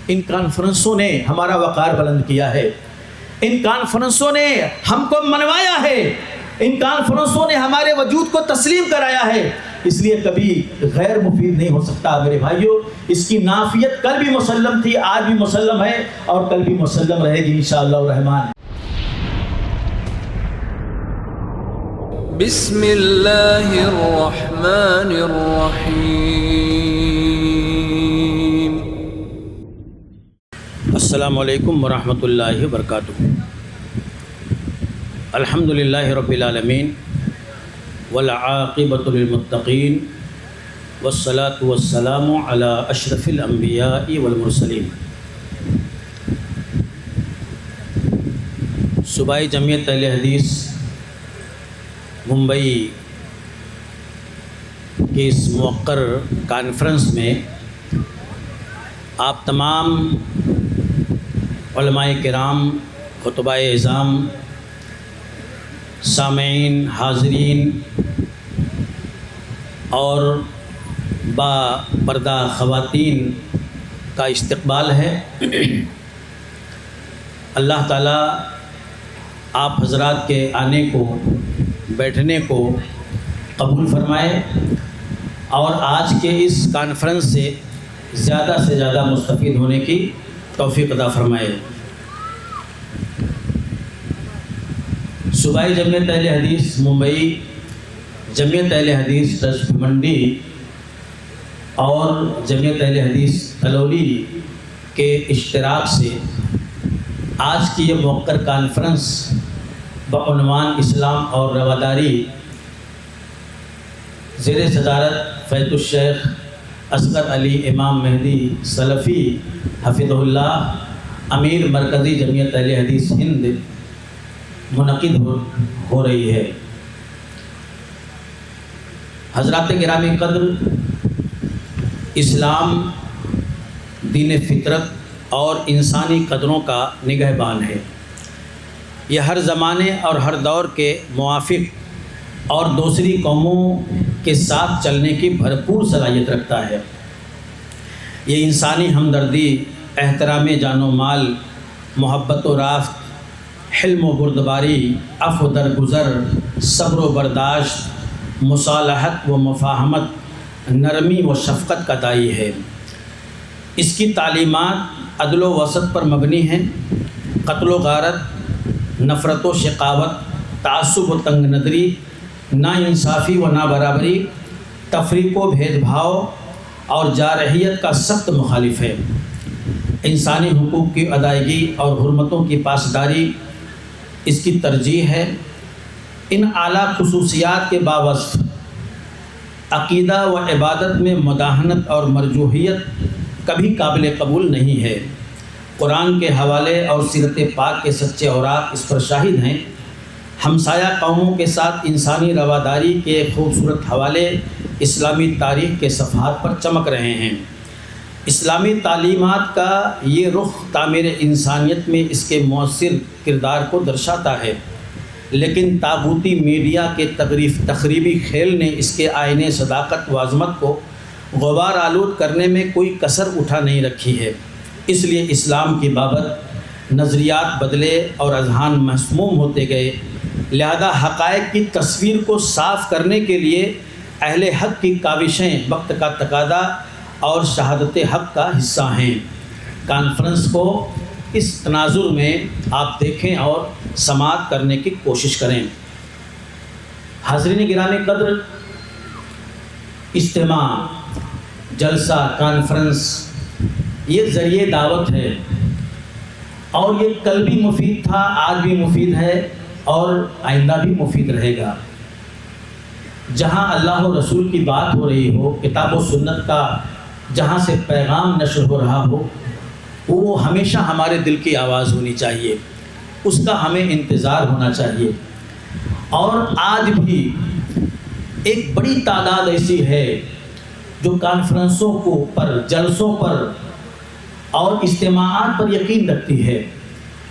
ان کانفرنسوں نے ہمارا وقار بلند کیا ہے، ان کانفرنسوں نے ہم کو منوایا ہے، ان کانفرنسوں نے ہمارے وجود کو تسلیم کرایا ہے، اس لیے کبھی غیر مفید نہیں ہو سکتا میرے بھائیوں۔ اس کی نافیت کل بھی مسلم تھی، آج بھی مسلم ہے اور کل بھی مسلم رہے گی انشاءاللہ الرحمن۔ بسم اللہ الرحمن الرحیم۔ السلام علیکم ورحمۃ اللہ وبرکاتہ۔ الحمدللہ رب العالمین والعاقبۃ للمتقین والصلاة والسلام علی اشرف الانبیاء والمرسلین۔ صوبائی جمعیت اہل حدیث ممبئی کی اس موقر کانفرنس میں آپ تمام علماء کرام، خطباء اعظام، سامعین، حاضرین اور با پردہ خواتین کا استقبال ہے۔ اللہ تعالیٰ آپ حضرات کے آنے کو، بیٹھنے کو قبول فرمائے اور آج کے اس کانفرنس سے زیادہ مستفید ہونے کی توفیق عطا فرمائے۔ صوبائی جمعیت اہل حدیث ممبئی، جمعیت اہل حدیث ٹرسٹ منڈی اور جمعیت اہل حدیث کلولی کے اشتراک سے آج کی یہ موقر کانفرنس بعنوان اسلام اور رواداری زیر صدارت فیض الشیخ اصغر علی امام مہدی سلفی حفظہ اللہ، امیر مرکزی جمعیت اہل حدیث ہند منعقد ہو رہی ہے۔ حضرات گرامی قدر، اسلام دین فطرت اور انسانی قدروں کا نگہبان ہے۔ یہ ہر زمانے اور ہر دور کے موافق اور دوسری قوموں کے ساتھ چلنے کی بھرپور صلاحیت رکھتا ہے۔ یہ انسانی ہمدردی، احترام جان و مال، محبت و رافت، حلم و بردباری، عفو درگزر، صبر و برداشت، مصالحت و مفاہمت، نرمی و شفقت کا داعی ہے۔ اس کی تعلیمات عدل و وسط پر مبنی ہیں۔ قتل و غارت، نفرت و شقاوت، تعصب و تنگ نظری، ناانصافی و نابرابری، تفریق و بھید بھاؤ اور جارحیت کا سخت مخالف ہے۔ انسانی حقوق کی ادائیگی اور حرمتوں کی پاسداری اس کی ترجیح ہے۔ ان اعلیٰ خصوصیات کے باوجود عقیدہ و عبادت میں مداہنت اور مرجوحیت کبھی قابل قبول نہیں ہے۔ قرآن کے حوالے اور سیرت پاک کے سچے اوراق اس پر شاہد ہیں۔ ہمسایہ قوموں کے ساتھ انسانی رواداری کے خوبصورت حوالے اسلامی تاریخ کے صفحات پر چمک رہے ہیں۔ اسلامی تعلیمات کا یہ رخ تعمیر انسانیت میں اس کے مؤثر کردار کو درشاتا ہے، لیکن طاغوتی میڈیا کے تخریبی کھیل نے اس کے آئین صداقت و عظمت کو غبار آلود کرنے میں کوئی کسر اٹھا نہیں رکھی ہے۔ اس لیے اسلام کی بابت نظریات بدلے اور اذہان مسموم ہوتے گئے، لہذا حقائق کی تصویر کو صاف کرنے کے لیے اہل حق کی کاوشیں وقت کا تقاضا اور شہادت حق کا حصہ ہیں۔ کانفرنس کو اس تناظر میں آپ دیکھیں اور سماعت کرنے کی کوشش کریں۔ حاضرین گرامی قدر، اجتماع، جلسہ، کانفرنس یہ ذریعہ دعوت ہے اور یہ کل بھی مفید تھا، آج بھی مفید ہے اور آئندہ بھی مفید رہے گا۔ جہاں اللہ و رسول کی بات ہو رہی ہو، کتاب و سنت کا جہاں سے پیغام نشر ہو رہا ہو، وہ ہمیشہ ہمارے دل کی آواز ہونی چاہیے، اس کا ہمیں انتظار ہونا چاہیے۔ اور آج بھی ایک بڑی تعداد ایسی ہے جو کانفرنسوں پر، جلسوں پر اور اجتماعات پر یقین رکھتی ہے۔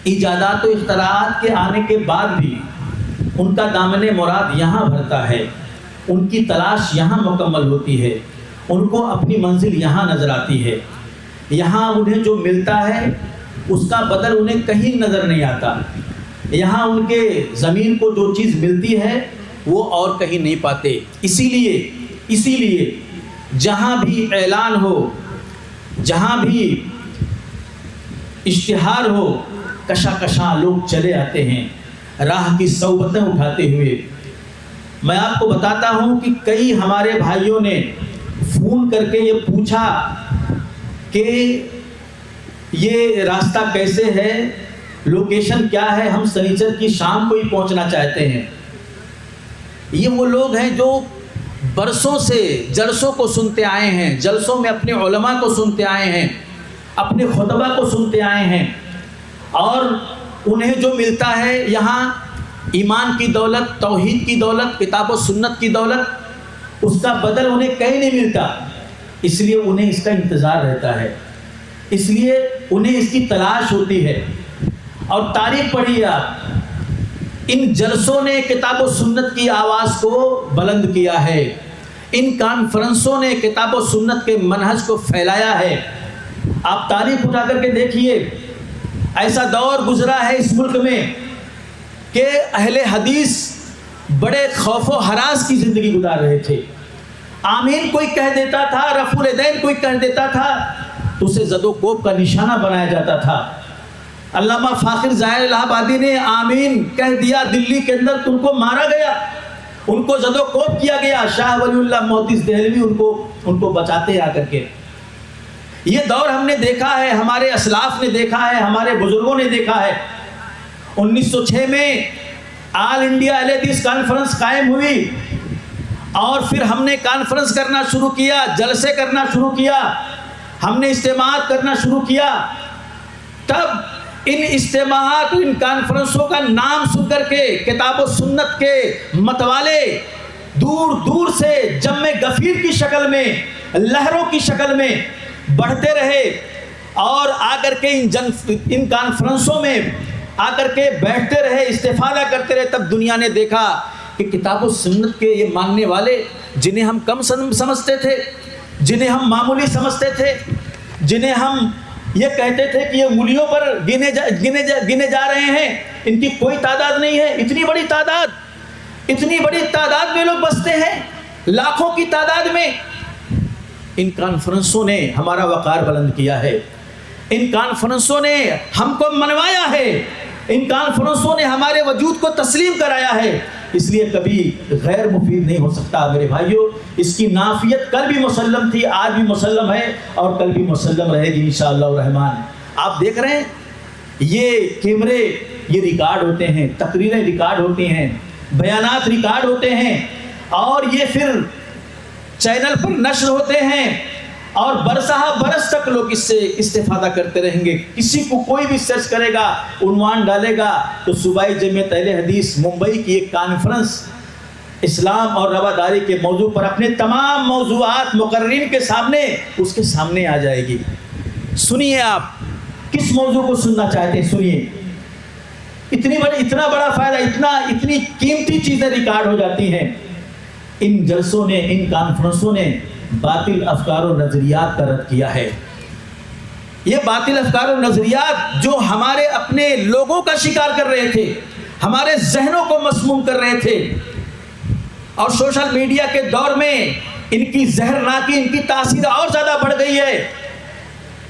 ایجادات و اختراعات کے آنے کے بعد بھی ان کا دامن مراد یہاں بھرتا ہے، ان کی تلاش یہاں مکمل ہوتی ہے، ان کو اپنی منزل یہاں نظر آتی ہے۔ یہاں انہیں جو ملتا ہے اس کا بدل انہیں کہیں نظر نہیں آتا. یہاں ان کے زمین کو جو چیز ملتی ہے وہ اور کہیں نہیں پاتے. اسی لیے جہاں بھی اعلان ہو، جہاں بھی اشتہار ہو، کشاں لوگ چلے آتے ہیں راہ کی صحبتیں اٹھاتے ہوئے. میں آپ کو بتاتا ہوں کہ کئی ہمارے بھائیوں نے فون کر کے یہ پوچھا کہ یہ راستہ کیسے ہے، لوکیشن کیا ہے، ہم سنیچر کی شام کو ہی پہنچنا چاہتے ہیں. یہ وہ لوگ ہیں جو برسوں سے جلسوں کو سنتے آئے ہیں، جلسوں میں اپنے علماء کو سنتے آئے ہیں، اپنے خطبہ کو سنتے آئے ہیں، اور انہیں جو ملتا ہے یہاں ایمان کی دولت، توحید کی دولت، کتاب و سنت کی دولت، اس کا بدل انہیں کہیں نہیں ملتا. اس لیے انہیں اس کا انتظار رہتا ہے، اس لیے انہیں اس کی تلاش ہوتی ہے. اور تاریخ پڑھیے آپ، ان جلسوں نے کتاب و سنت کی آواز کو بلند کیا ہے، ان کانفرنسوں نے کتاب و سنت کے منہج کو پھیلایا ہے. آپ تاریخ اٹھا کر کے دیکھیے، ایسا دور گزرا ہے اس ملک میں کہ اہل حدیث بڑے خوف و ہراس کی زندگی گزار رہے تھے. آمین کوئی کہہ دیتا تھا، رفع الیدین کوئی کہہ دیتا تھا تو اسے زد و کوب کا نشانہ بنایا جاتا تھا. علامہ فاخر ظاہر الہ آبادی نے آمین کہہ دیا، دلی کے اندر ان کو مارا گیا، ان کو زد و کوب کیا گیا. شاہ ولی اللہ محدث دہلوی ان کو بچاتے آ کر کے. یہ دور ہم نے دیکھا ہے، ہمارے اسلاف نے دیکھا ہے، ہمارے بزرگوں نے دیکھا ہے. 1906 میں آل انڈیا اہل حدیث کانفرنس قائم ہوئی، اور پھر ہم نے کانفرنس کرنا شروع کیا، جلسے کرنا شروع کیا، ہم نے اجتماعات کرنا شروع کیا. تب ان اجتماعات، ان کانفرنسوں کا نام سن کر کے کتاب و سنت کے متوالے دور دور سے جم غفیر کی شکل میں، لہروں کی شکل میں بڑھتے رہے، اور آ کر کے ان کانفرنسوں میں آ کر کے بیٹھتے رہے، استفادہ کرتے رہے. تب دنیا نے دیکھا کہ کتاب و سنت کے یہ ماننے والے، جنہیں ہم کم سمجھتے تھے، جنہیں ہم معمولی سمجھتے تھے، جنہیں ہم یہ کہتے تھے کہ یہ انگلیوں پر گنے جا رہے ہیں، ان کی کوئی تعداد نہیں ہے. اتنی بڑی تعداد میں لوگ بستے ہیں، لاکھوں کی تعداد میں. ان کانفرنسوں نے ہمارا وقار بلند کیا ہے، ان کانفرنسوں نے ہم کو منوایا ہے، ان کانفرنسوں نے ہمارے وجود کو تسلیم کرایا ہے. اس لیے کبھی غیر مفید نہیں ہو سکتا میرے بھائیوں. اس کی نافیت کل بھی مسلم تھی، آج بھی مسلم ہے، اور کل بھی مسلم رہے گی انشاءاللہ الرحمن. آپ دیکھ رہے ہیں یہ کیمرے، یہ ریکارڈ ہوتے ہیں، تقریریں ریکارڈ ہوتی ہیں، بیانات ریکارڈ ہوتے ہیں، اور یہ پھر چینل پر نشر ہوتے ہیں، اور برسہ برس تک لوگ اس سے استفادہ کرتے رہیں گے. کسی کو کوئی بھی سرچ کرے گا، عنوان ڈالے گا، تو صوبائی جمعیت اہل حدیث ممبئی کی ایک کانفرنس اسلام اور رواداری کے موضوع پر اپنے تمام موضوعات مقررین کے سامنے، اس کے سامنے آ جائے گی. سنیے آپ کس موضوع کو سننا چاہتے ہیں، سنیے. اتنا بڑا فائدہ، اتنی قیمتی چیزیں ریکارڈ ہو جاتی ہیں. ان جلسوں نے، ان کانفرنسوں نے باطل افکار و نظریات کا رد کیا ہے. یہ باطل افکار و نظریات جو ہمارے اپنے لوگوں کا شکار کر رہے تھے، ہمارے ذہنوں کو مسموم کر رہے تھے، اور سوشل میڈیا کے دور میں ان کی زہرناکی، ان کی تاثیر اور زیادہ بڑھ گئی ہے.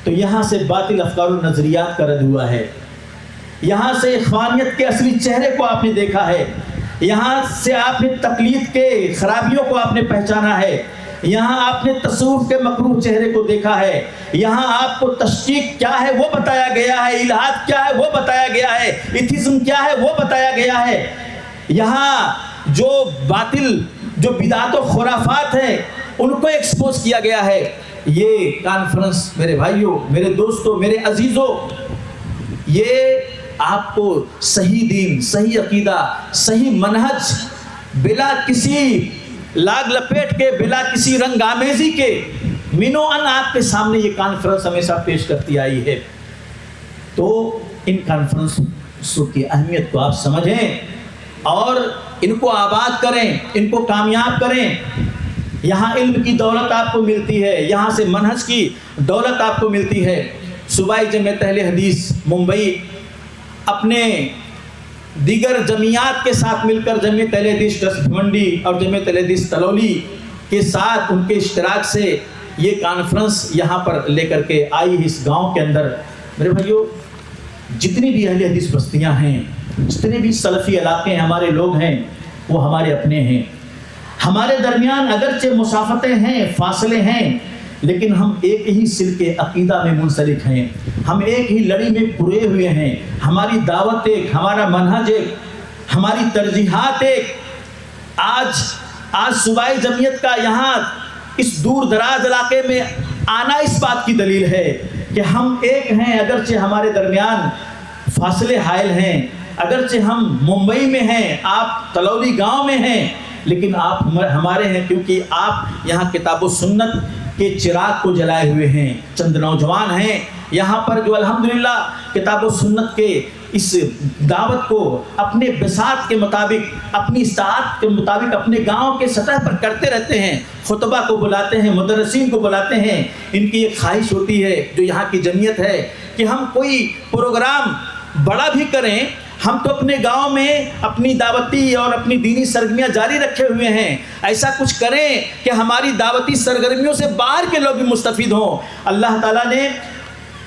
تو یہاں سے باطل افکار و نظریات کا رد ہوا ہے. یہاں سے اخوانیت کے اصلی چہرے کو آپ نے دیکھا ہے. یہاں سے آپ نے تقلید کے خرابیوں کو آپ نے پہچانا ہے. یہاں آپ نے تصوف کے مکروہ چہرے کو دیکھا ہے. یہاں آپ کو تشکیک کیا ہے وہ بتایا گیا ہے، الہاد کیا ہے وہ بتایا گیا ہے، ایتھیزم کیا ہے وہ بتایا گیا ہے. یہاں جو باطل، جو بدعت و خرافات ہیں ان کو ایکسپوز کیا گیا ہے. یہ کانفرنس میرے بھائیوں، میرے دوستوں، میرے عزیزوں، یہ آپ کو صحیح دین، صحیح عقیدہ، صحیح منہج، بلا کسی لاگ لپیٹ کے، بلا کسی رنگ آمیزی کے، منو ان آپ کے سامنے یہ کانفرنس ہمیشہ پیش کرتی آئی ہے. تو ان کانفرنسوں کی اہمیت کو آپ سمجھیں اور ان کو آباد کریں، ان کو کامیاب کریں. یہاں علم کی دولت آپ کو ملتی ہے، یہاں سے منہج کی دولت آپ کو ملتی ہے۔ صوبائی جمعیت اہل حدیث ممبئی اپنے دیگر جمعیات کے ساتھ مل کر جمعیت اہل حدیث ٹرسٹ بھیونڈی اور جمعیت اہل حدیث تلولی کے ساتھ ان کے اشتراک سے یہ کانفرنس یہاں پر لے کر کے آئی اس گاؤں کے اندر۔ میرے بھائیو، جتنی بھی اہل حدیث بستیاں ہیں، جتنے بھی سلفی علاقے ہیں، ہمارے لوگ ہیں، وہ ہمارے اپنے ہیں۔ ہمارے درمیان اگرچہ مسافتیں ہیں، فاصلے ہیں، لیکن ہم ایک ہی سلک عقیدہ میں منسلک ہیں، ہم ایک ہی لڑی میں پورے ہوئے ہیں۔ ہماری دعوت ایک، ہمارا منہج ایک، ہماری ترجیحات ایک۔ آج صوبائی جمعیت کا یہاں اس دور دراز علاقے میں آنا اس بات کی دلیل ہے کہ ہم ایک ہیں، اگرچہ ہمارے درمیان فاصلے حائل ہیں، اگرچہ ہم ممبئی میں ہیں، آپ تلولی گاؤں میں ہیں، لیکن آپ ہمارے ہیں، کیونکہ آپ یہاں کتاب و سنت کے چراغ کو جلائے ہوئے ہیں۔ چند نوجوان ہیں یہاں پر جو الحمدللہ کتاب و سنت کے اس دعوت کو اپنے بساط کے مطابق، اپنی استطاعت کے مطابق اپنے گاؤں کے سطح پر کرتے رہتے ہیں، خطبہ کو بلاتے ہیں، مدرسین کو بلاتے ہیں۔ ان کی ایک خواہش ہوتی ہے جو یہاں کی جمعیت ہے کہ ہم کوئی پروگرام بڑا بھی کریں، ہم تو اپنے گاؤں میں اپنی دعوتی اور اپنی دینی سرگرمیاں جاری رکھے ہوئے ہیں، ایسا کچھ کریں کہ ہماری دعوتی سرگرمیوں سے باہر کے لوگ بھی مستفید ہوں۔ اللہ تعالیٰ نے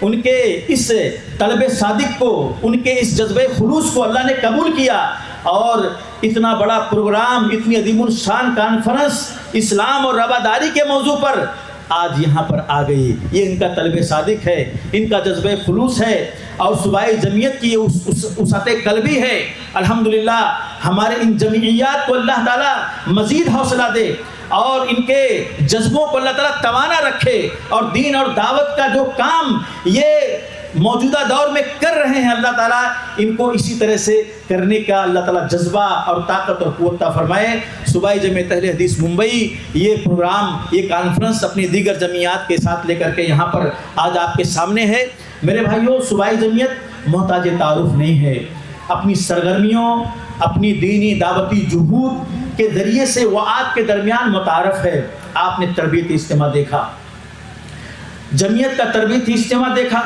ان کے اس طلب صادق کو، ان کے اس جذبہ خلوص کو اللہ نے قبول کیا، اور اتنا بڑا پروگرام، اتنی عظیم الشان کانفرنس اسلام اور رواداری کے موضوع پر آج یہاں پر آ گئی۔ یہ ان کا طلب صادق ہے، ان کا جذبہ خلوص ہے، اور صوبائی جمعیت کی وسعت قلبی ہے۔ الحمدللہ ہمارے ان جمعیات کو اللہ تعالیٰ مزید حوصلہ دے، اور ان کے جذبوں کو اللہ تعالیٰ توانا رکھے، اور دین اور دعوت کا جو کام یہ موجودہ دور میں کر رہے ہیں، اللہ تعالیٰ ان کو اسی طرح سے کرنے کا اللہ تعالیٰ جذبہ اور طاقت اور قوت عطا فرمائے۔ صوبائی جمعیت اہل حدیث ممبئی یہ پروگرام، یہ کانفرنس اپنی دیگر جمعیات کے ساتھ لے کر کے یہاں پر آج آپ کے سامنے ہے۔ میرے بھائیوں، صوبائی جمعیت محتاج تعارف نہیں ہے، اپنی سرگرمیوں، اپنی دینی دعوتی جہود کے ذریعے سے وہ آپ کے درمیان متعارف ہے۔ آپ نے تربیتی اجتماع دیکھا، جمعیت کا تربیتی اجتماع دیکھا۔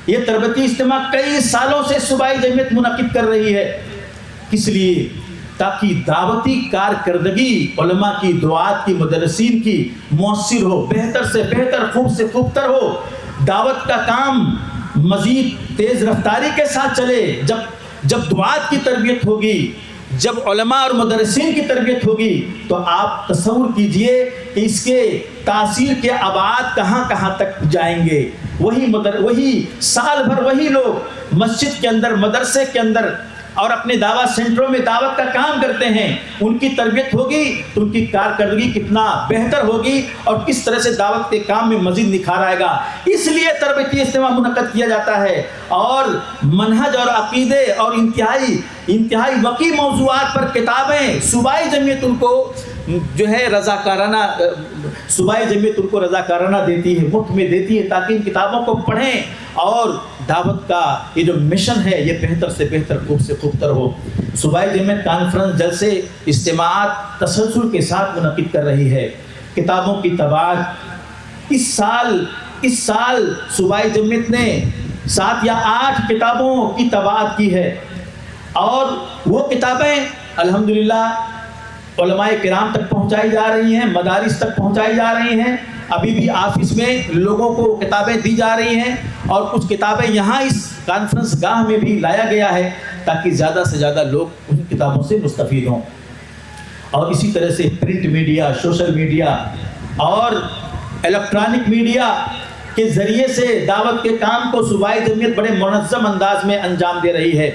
یہ تربیتی اجتماع کئی سالوں سے صوبائی جمعیت منعقد کر رہی ہے۔ کس لیے؟ تاکہ دعوتی کارکردگی علماء کی، دعات کی، مدرسین کی مؤثر ہو، بہتر سے بہتر، خوب سے خوب تر ہو۔ دعوت کا کام مزید تیز رفتاری کے ساتھ چلے۔ جب دعات کی تربیت ہوگی، جب علماء اور مدرسین کی تربیت ہوگی، تو آپ تصور کیجئے کہ اس کے تاثیر کے ابعاد کہاں کہاں تک جائیں گے۔ وہی سال بھر وہی لوگ مسجد کے اندر، مدرسے کے اندر اور اپنے دعوت سینٹروں میں دعوت کا کام کرتے ہیں، ان کی تربیت ہوگی تو ان کی کارکردگی کتنا بہتر ہوگی، اور کس طرح سے دعوت کے کام میں مزید نکھار آئے گا۔ اس لیے تربیتی اجتماع منعقد کیا جاتا ہے، اور منہج اور عقیدے اور انتہائی وقی موضوعات پر کتابیں صوبائی جمعیت ان کو جو ہے صوبائی جمعیت ان کو رضاکارانہ دیتی ہے، مفت میں دیتی ہے، تاکہ ان کتابوں کو پڑھیں اور دعوت کا یہ جو مشن ہے یہ بہتر سے بہتر، خوب سے خوب تر ہو۔ صوبائی جمعیت کانفرنس جلسے اجتماعات تسلسل کے ساتھ منعقد کر رہی ہے۔ کتابوں کی طباعت اس سال صوبائی جمعیت نے 7 یا 8 کتابوں کی طباعت کی ہے، اور وہ کتابیں الحمدللہ علماء کرام تک پہنچائی جا رہی ہیں، مدارس تک پہنچائی جا رہی ہیں۔ ابھی بھی آفس میں لوگوں کو کتابیں دی جا رہی ہیں، اور کچھ کتابیں یہاں اس کانفرنس گاہ میں بھی لایا گیا ہے تاکہ زیادہ سے زیادہ لوگ ان کتابوں سے مستفید ہوں۔ اور اسی طرح سے پرنٹ میڈیا، سوشل میڈیا اور الیکٹرانک میڈیا کے ذریعے سے دعوت کے کام کو صوبائی جمعیت بڑے منظم انداز میں انجام دے رہی ہے۔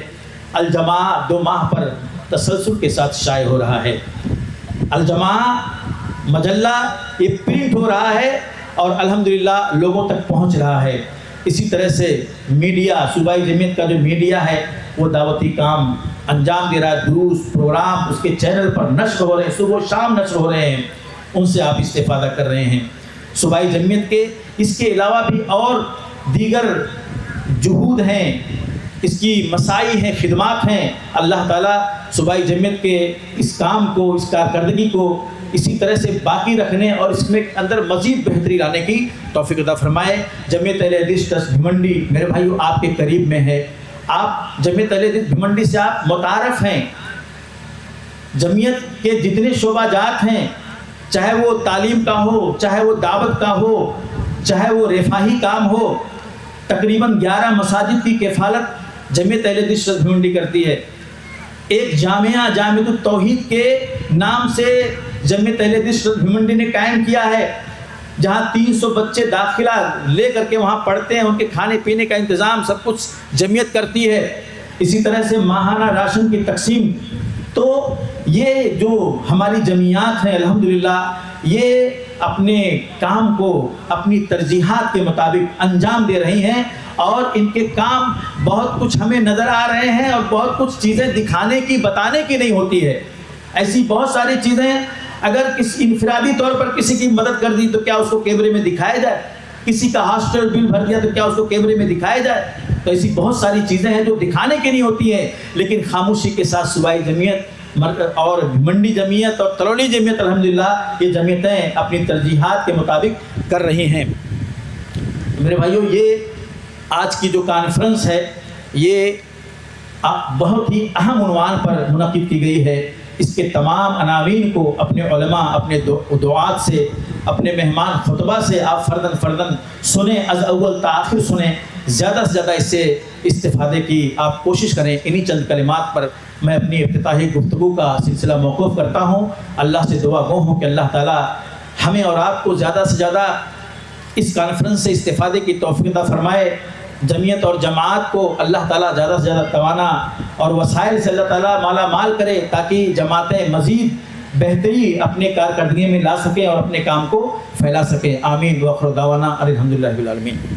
الجماع 2 ماہ پر تسلسل کے ساتھ شائع ہو رہا ہے۔ الجماع مجلہ یہ پرنٹ ہو رہا ہے اور الحمدللہ لوگوں تک پہنچ رہا ہے۔ اسی طرح سے میڈیا، صوبائی جمعیت کا جو میڈیا ہے وہ دعوتی کام انجام دے رہا ہے۔ دروس، پروگرام اس کے چینل پر نشر ہو رہے ہیں، صبح و شام نشر ہو رہے ہیں، ان سے آپ استفادہ کر رہے ہیں۔ صوبائی جمعیت کے اس کے علاوہ بھی اور دیگر جہود ہیں، اس کی مساعی ہیں، خدمات ہیں۔ اللہ تعالیٰ صوبائی جمعیت کے اس کام کو، اس کارکردگی کو اسی طرح سے باقی رکھنے اور اس میں اندر مزید بہتری لانے کی توفیق عطا فرمائے۔ جمعیت اہل حدیث ٹرسٹ بھیمنڈی میرے بھائیو آپ کے قریب میں ہے، آپ جمعیت اہل حدیث بھیمنڈی سے آپ متعارف ہیں۔ جمعیت کے جتنے شعبہ جات ہیں، چاہے وہ تعلیم کا ہو، چاہے وہ دعوت کا ہو، چاہے وہ رفاہی کام ہو، تقریباً 11 مساجد کی کفالت جمعیت اہل حدیث ٹرسٹ بھیمنڈی کرتی ہے۔ ایک جامعہ جامعۃ التوحید کے نام سے جمعیت اہل حدیث ٹرسٹ بھیمنڈی نے قائم کیا ہے، جہاں 300 بچے داخلہ لے کر کے وہاں پڑھتے ہیں، ان کے کھانے پینے کا انتظام سب کچھ جمعیت کرتی ہے۔ اسی طرح سے ماہانہ راشن کی تقسیم۔ تو یہ جو ہماری جمعیات ہیں الحمدللہ یہ اپنے کام کو اپنی ترجیحات کے مطابق انجام دے رہی ہیں، اور ان کے کام بہت کچھ ہمیں نظر آ رہے ہیں اور بہت کچھ چیزیں دکھانے کی بتانے کی نہیں ہوتی ہے۔ ایسی بہت ساری چیزیں اگر کسی انفرادی طور پر کسی کی مدد کر دی تو کیا اس کو کیمرے میں دکھایا جائے، کسی کا ہاسٹل بل بھر دیا تو کیا اس کو کیمرے میں دکھایا جائے۔ تو ایسی بہت ساری چیزیں ہیں جو دکھانے کی نہیں ہوتی ہیں، لیکن خاموشی کے ساتھ صوبائی جمعیت اور منڈی جمعیت اور تلوڑی جمعیت الحمدللہ یہ جمعیتیں اپنی ترجیحات کے مطابق کر رہی ہیں۔ میرے بھائیو یہ آج کی جو کانفرنس ہے یہ بہت ہی اہم عنوان پر منعقد کی گئی ہے۔ اس کے تمام عناوین کو اپنے علماء، اپنے دعات سے، اپنے مہمان خطبہ سے آپ فرداً سنیں، از اول تا آخر سنیں، زیادہ سے زیادہ اس سے استفادے کی آپ کوشش کریں۔ انہی چند کلمات پر میں اپنی افتتاحی گفتگو کا سلسلہ موقوف کرتا ہوں۔ اللہ سے دعا گو ہوں کہ اللہ تعالی ہمیں اور آپ کو زیادہ سے زیادہ اس کانفرنس سے استفادے کی توفیق عطا فرمائے۔ جمعیت اور جماعت کو اللہ تعالیٰ زیادہ سے زیادہ توانا اور وسائل سے اللہ تعالیٰ مالا مال کرے، تاکہ جماعتیں مزید بہتری اپنے کارکردگی میں لا سکیں اور اپنے کام کو پھیلا سکیں۔ آمین۔ وآخر دعوانا الحمدللہ رب العالمین۔